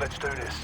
Let's do this.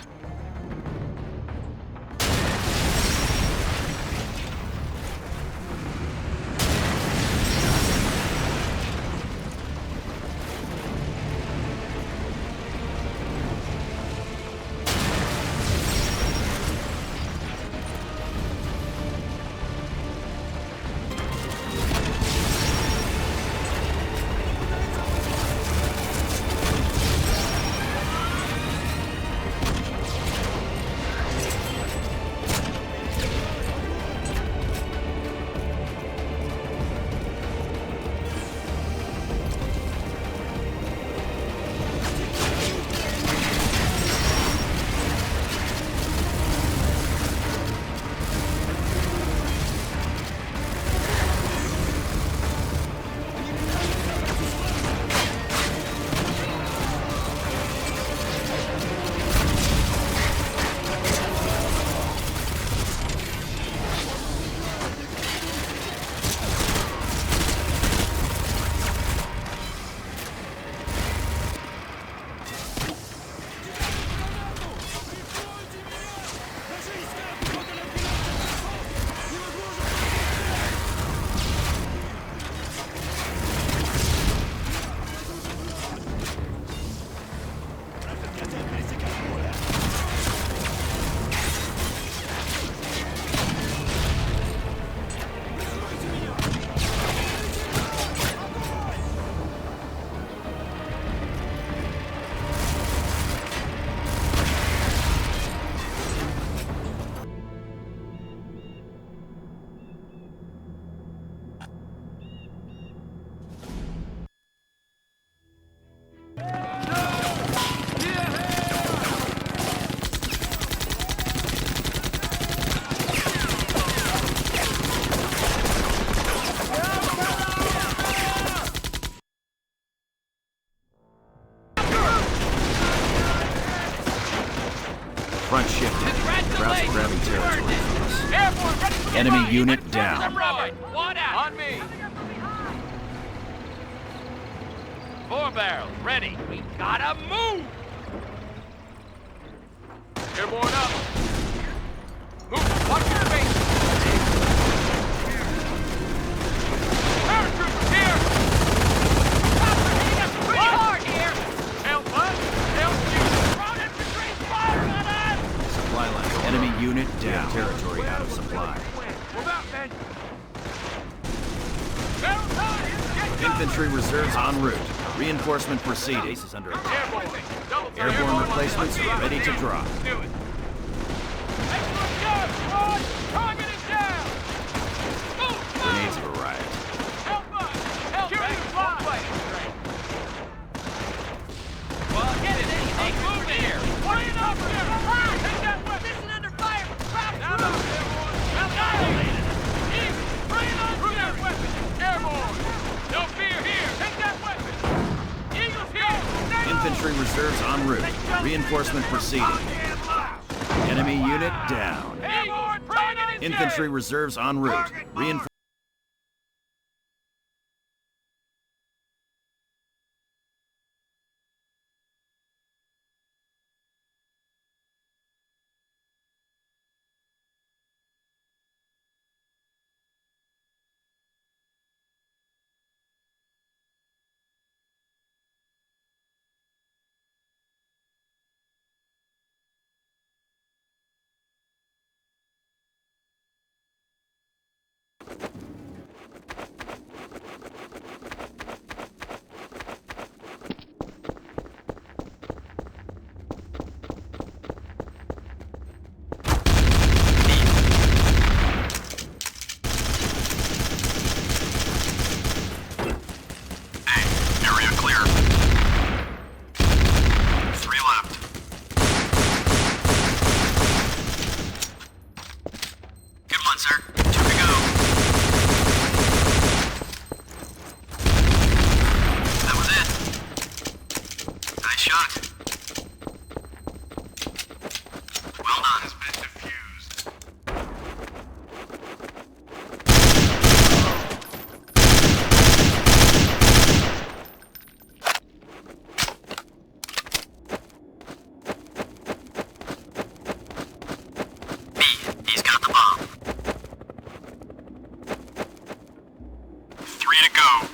Front shifted. Krauts grabbing territory from us. Enemy unit down. One out. On me. 4 barrels, ready. We gotta move. Airborne up. Move. Watch your face. Paratroopers here. Cops are hitting us pretty hard here. Help us. Help you. Ground infantry firing on us. Supply line. Enemy unit down. Territory out of supply. Move out, men. Barrel time. Get going. Infantry reserves en route. Reinforcement proceeding. Base is under attack. Airborne replacements ready to drop. Do it. Excellent job, squad. Target is down. Move, move. Grenades have arrived. Help us. Help us. Fly. Well, get it. They move here. Flying up here. Take that weapon. Mission under fire from Krauts. Now, airborne. Annihilated. Easy. Bring on through that weapon. Airborne. No fear here. Take that weapon. Eagles here. Infantry reserves en route. Reinforcement proceeding. Enemy unit down. Airborne. Target is Infantry reserves en route. Reinforcement. to go.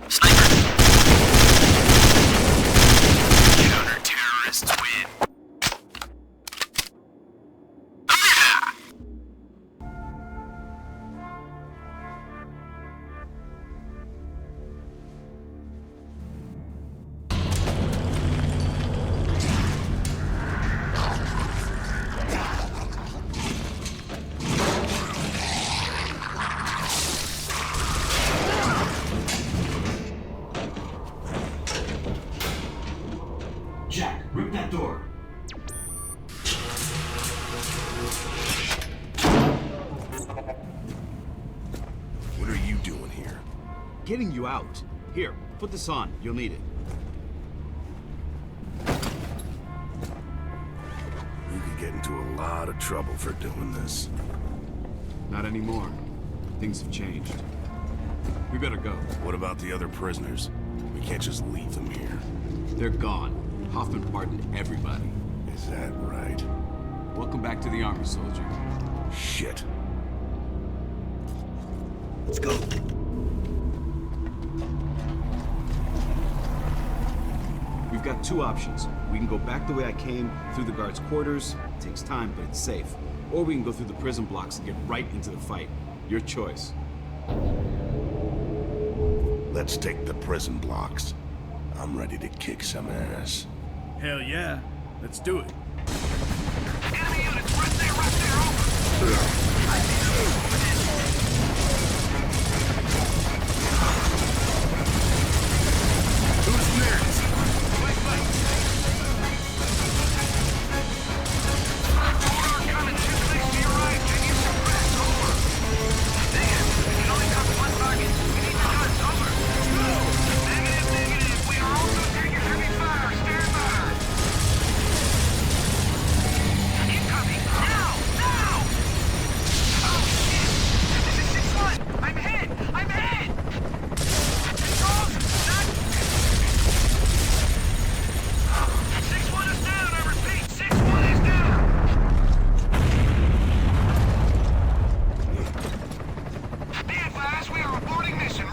Sniper! Counter-terrorists win. Jack, rip that door. What are you doing here? Getting you out. Here, put this on. You'll need it. You could get into a lot of trouble for doing this. Not anymore. Things have changed. We better go. What about the other prisoners? We can't just leave them here. They're gone. Hoffman pardoned everybody. Is that right? Welcome back to the army, soldier. Shit. Let's go. We've got two options. We can go back the way I came, through the guards' quarters. It takes time, but it's safe. Or we can go through the prison blocks and get right into the fight. Your choice. Let's take the prison blocks. I'm ready to kick some ass. Hell yeah. Let's do it. Enemy units, right there, over. Who's next? Order coming too close to your right. Can you suppress? Over. Negative. We can only cover one target. We need to cut. Over. Negative, negative. We are also taking heavy fire. Stand by. Incoming! Now! Now! Oh, shit! This is 6-1! I'm hit! I'm hit! Controls! Not... 6-1 is down, I repeat! 6-1 is down! Be advised, we are aborting mission.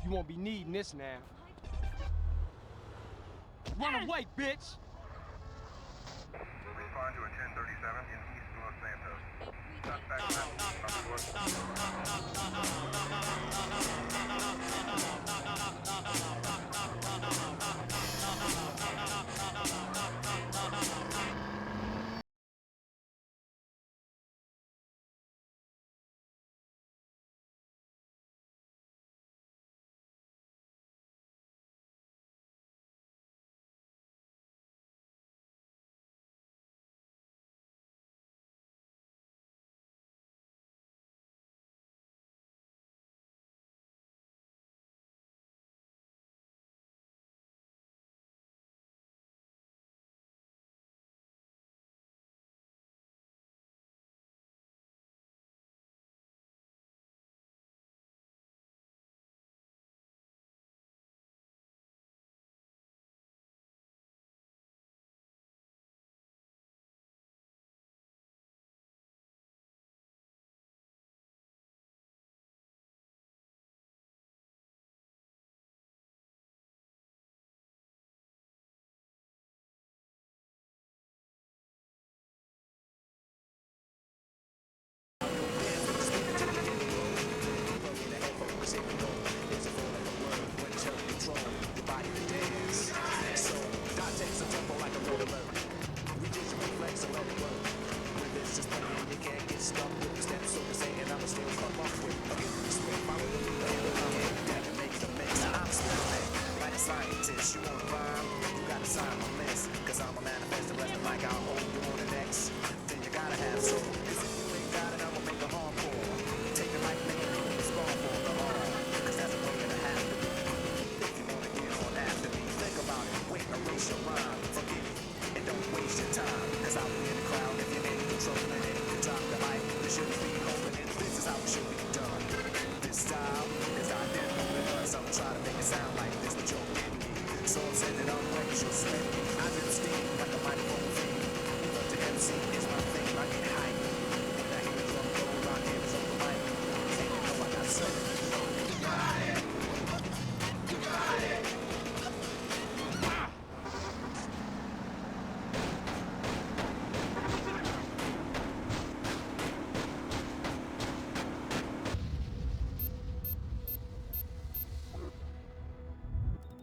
You won't be needing this now. Run away, bitch! Respond to a 1037 in East Los Santos.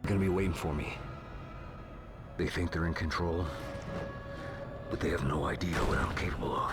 Gonna be waiting for me. They think they're in control, but they have no idea what I'm capable of.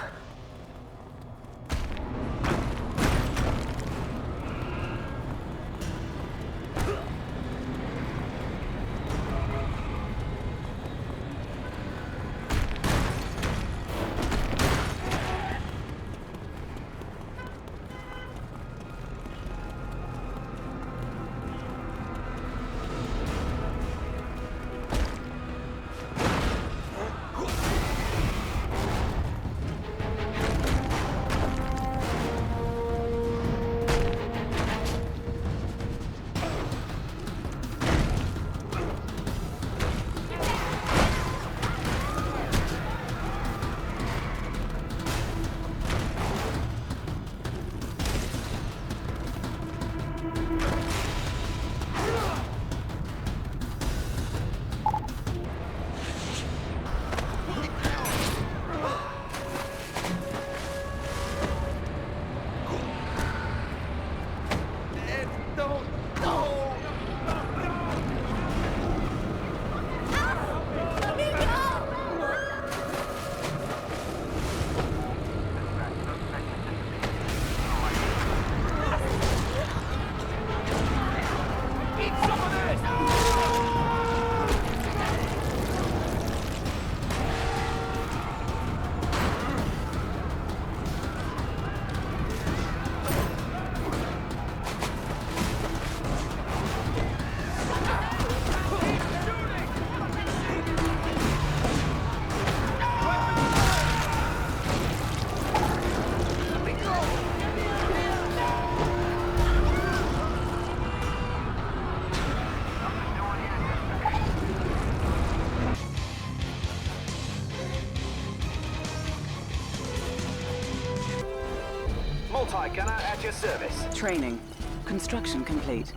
Multi-gunner at your service. Training. Construction complete.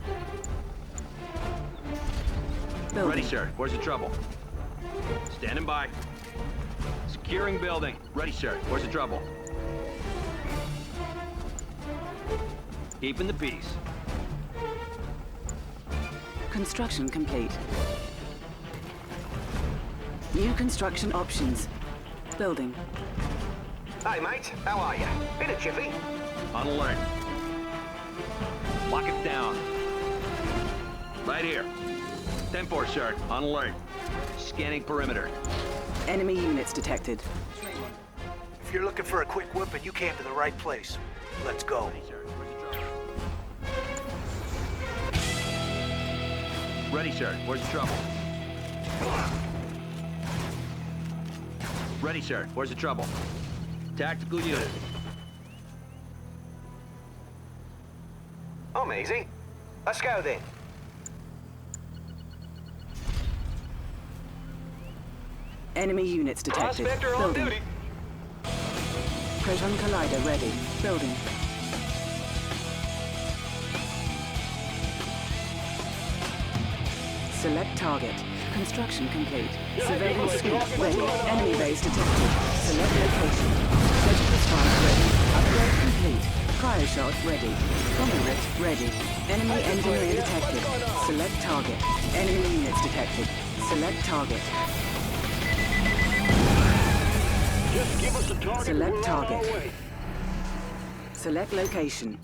Building. Ready, sir. Where's the trouble? Standing by. Securing building. Ready, sir. Where's the trouble? Keeping the peace. Construction complete. New construction options. Building. Hey, mate. How are you? Bit of jiffy. On alert. Lock it down. Right here. 10-4, sir. On alert. Scanning perimeter. Enemy units detected. If you're looking for a quick whipping, you came to the right place. Let's go. Ready, sir. Where's the trouble? Ready, sir. Where's the trouble? Ready, sir. Where's the trouble? Tactical unit. I'm easy. Let's go then. Enemy units detected. Prospector on Building. duty. Proton Collider ready. Building. Select target. Construction complete. Surveillance scoop ready. Enemy base detected. Select location. Surgical strike ready. Upgrade complete. Cryoshot ready. Commodate ready. Enemy engineer detected. Select target. Enemy units detected. Select target. Just give us a target. Select we're on our target. way. Select location.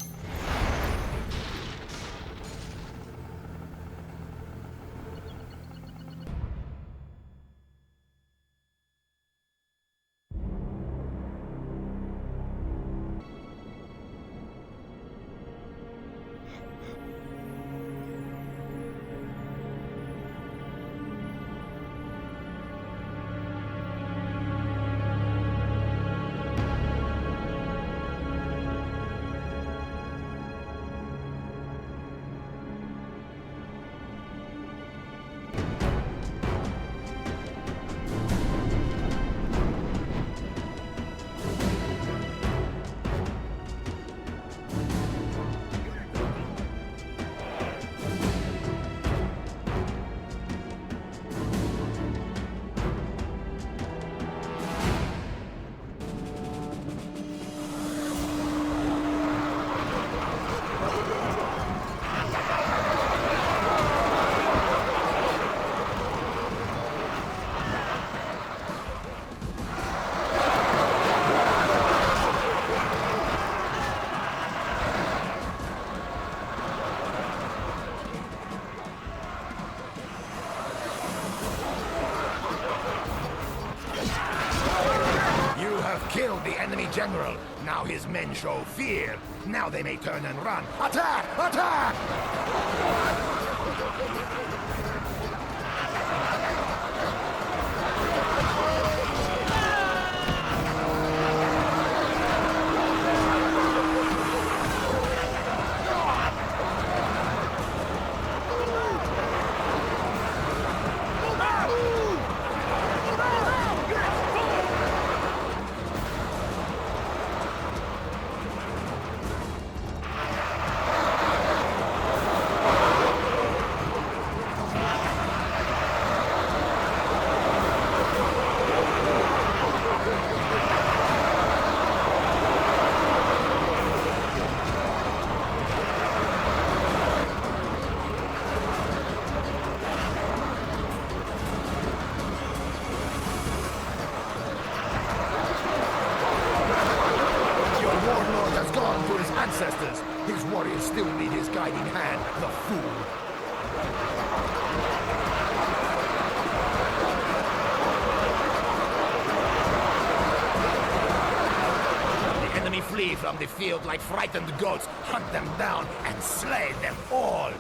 Earth killed the enemy general. Now his men show fear. Now they may turn and run. Attack! Attack! Ancestors. His warriors still need his guiding hand, the fool. The enemy flee from the field like frightened goats. Hunt them down and slay them all.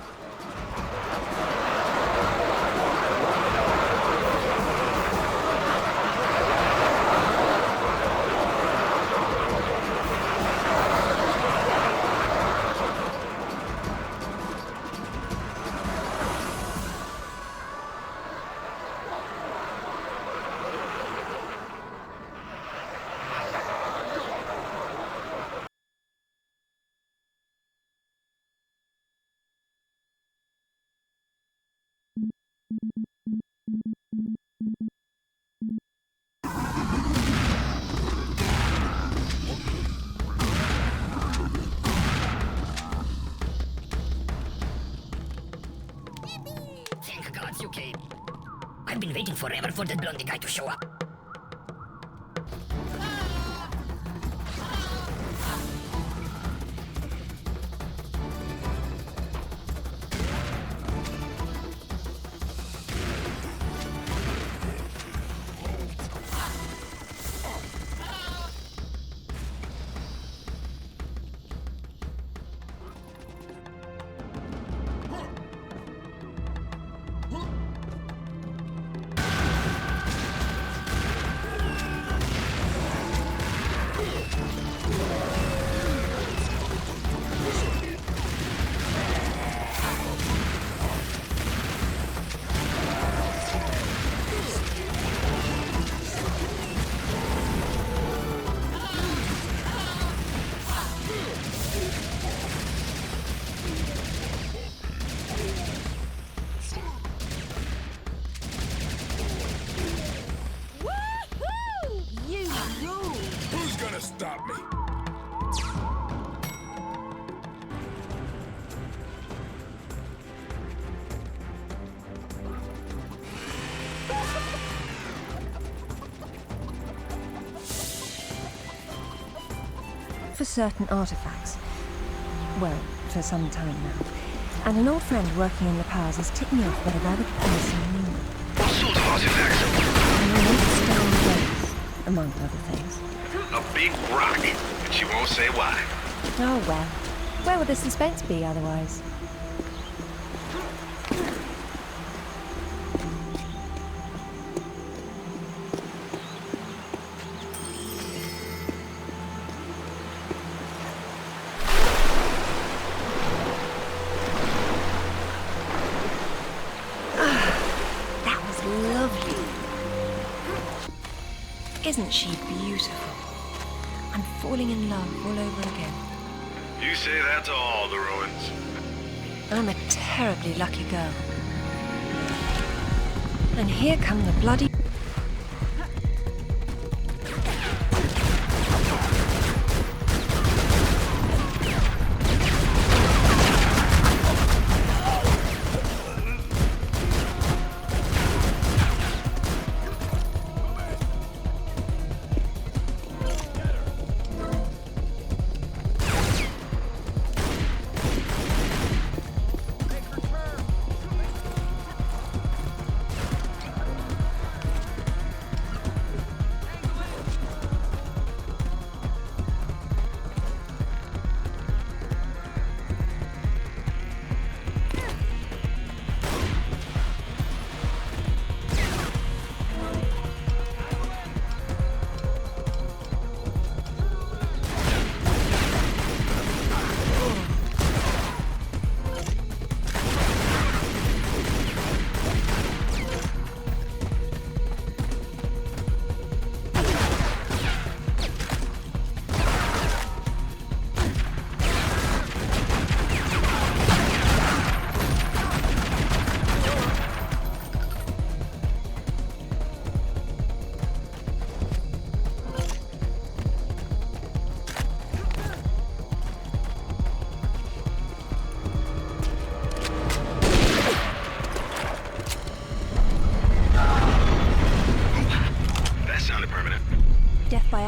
Thank God you came. I've been waiting forever for the blondie guy to show up. Stop me. For certain artifacts. Well, for some time now. And an old friend working in the powers has tipped me off about a rather promising new one. What sort of artifacts? An old stone base, among other things. A big rock, but she won't say why. Oh well. Where would the suspense be otherwise? That was lovely. Isn't she beautiful? I'm falling in love all over again. You say that to all the ruins. I'm a terribly lucky girl. And here come the bloody...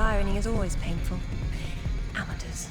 irony is always painful. Amateurs.